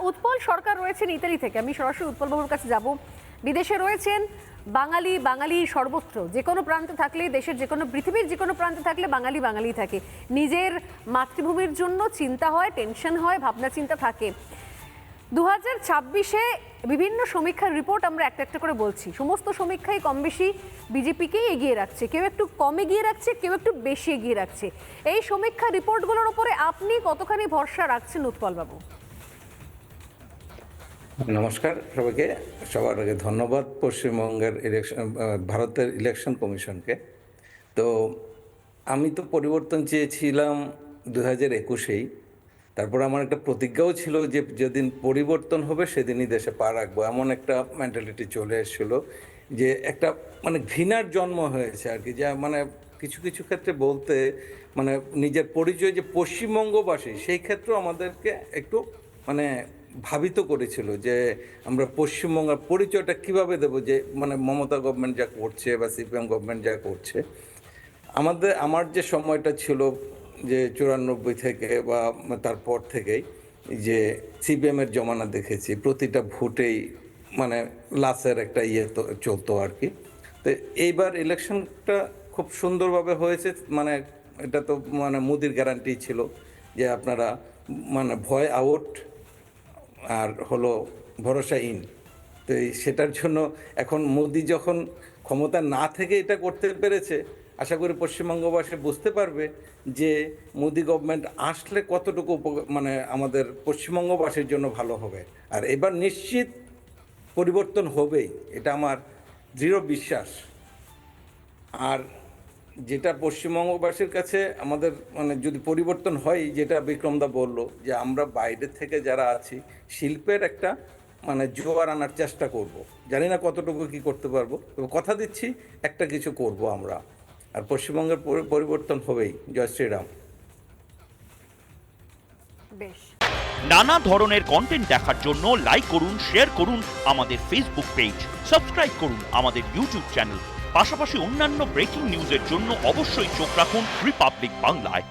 উৎপল সরকার রয়েছেন ইতালি থেকে। আমি সরাসরি উৎপল বাবুর কাছে যাব। বিদেশে রয়েছেন, বাঙালি সর্বত্র যে কোনো প্রান্তে থাকলে, দেশের যে কোনো, পৃথিবীর যে কোনো প্রান্তে থাকলে বাঙালি থাকে। নিজের মাতৃভূমির জন্য চিন্তা হয়, টেনশন হয়, ভাবনা চিন্তা থাকে। 2026-এ বিভিন্ন সমীক্ষার রিপোর্ট আমরা একটা একটা করে বলছি, সমস্ত সমীক্ষাই কম বেশি বিজেপিকেই এগিয়ে রাখছে, কেউ একটু কম এগিয়ে রাখছে, কেউ একটু বেশি এগিয়ে রাখছে। এই সমীক্ষা রিপোর্টগুলোর উপরে আপনি কতখানি ভরসা রাখছেন উৎপল বাবু? নমস্কার সবাইকে। সবার আগে ধন্যবাদ পশ্চিমবঙ্গের ভারতের ইলেকশন কমিশনকে। তো আমি তো পরিবর্তন চেয়েছিলাম 2021-এই। তারপর আমার একটা প্রতিজ্ঞাও ছিল যে যেদিন পরিবর্তন হবে সেদিনই দেশে পা রাখবো, এমন একটা মেন্টালিটি চলে এসেছিল যে একটা ঘৃণার জন্ম হয়েছে আর কি। যা কিছু কিছু ক্ষেত্রে বলতে নিজের পরিচয় যে পশ্চিমবঙ্গবাসী, সেই ক্ষেত্রেও আমাদেরকে একটু ভাবিত করেছিল যে আমরা পশ্চিমবঙ্গের পরিচয়টা কিভাবে দেবো, যে মমতা গভর্নমেন্ট যা করছে বা সিপিএম গভর্নমেন্ট যা করছে। আমার যে সময়টা ছিল যে 94 থেকে বা তারপর থেকেই যে সিপিএমের জমানা দেখেছি, প্রতিটা ভোটেই লাসের একটা তো চলতো আর কি। তো এইবার ইলেকশনটা খুব সুন্দরভাবে হয়েছে। এটা তো মোদির গ্যারান্টি ছিল যে আপনারা ভয় আউট আর হলো ভরসা ইন। তো সেটার জন্য এখন মোদি যখন ক্ষমতা না থেকে এটা করতে পেরেছে, আশা করি পশ্চিমবঙ্গবাসী বুঝতে পারবে যে মোদি গভর্নমেন্ট আসলে কতটুকু আমাদের পশ্চিমবঙ্গবাসীর জন্য ভালো হবে। আর এবার নিশ্চিত পরিবর্তন হবেই, এটা আমার দৃঢ় বিশ্বাস। আর যেটা পশ্চিমবঙ্গবাসীর কাছে আমাদের যদি পরিবর্তন হয়, যেটা বিক্রমদা বলল যে আমরা বাইরে থেকে যারা আছি শিল্পের একটা জোয়ার আনার চেষ্টা করব। জানি না কতটুকু কি করতে পারবো, তবে কথা দিচ্ছি একটা কিছু করব আমরা। আর পশ্চিমবঙ্গের পরিবর্তন হবেই। জয় শ্রীরাম। বেশ, নানা ধরনের কন্টেন্ট দেখার জন্য লাইক করুন, শেয়ার করুন আমাদের ফেসবুক পেজ, সাবস্ক্রাইব করুন আমাদের ইউটিউব চ্যানেল। পাশাপাশি অন্যান্য ব্রেকিং নিউজের জন্য অবশ্যই চোখ রাখুন রিপাবলিক বাংলায়।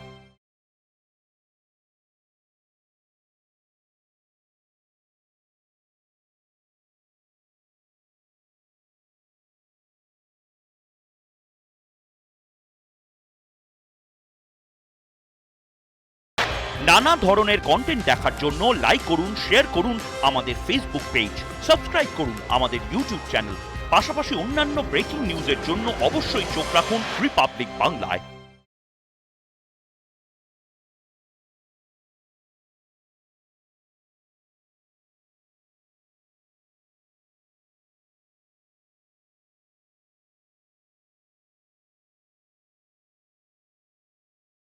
নানা ধরনের কন্টেন্ট দেখার জন্য লাইক করুন, শেয়ার করুন আমাদের ফেসবুক পেজ, সাবস্ক্রাইব করুন আমাদের ইউটিউব চ্যানেল। পাশাপাশি অন্যান্য ব্রেকিং নিউজের জন্য অবশ্যই চোখ রাখুন রিপাবলিক বাংলায়।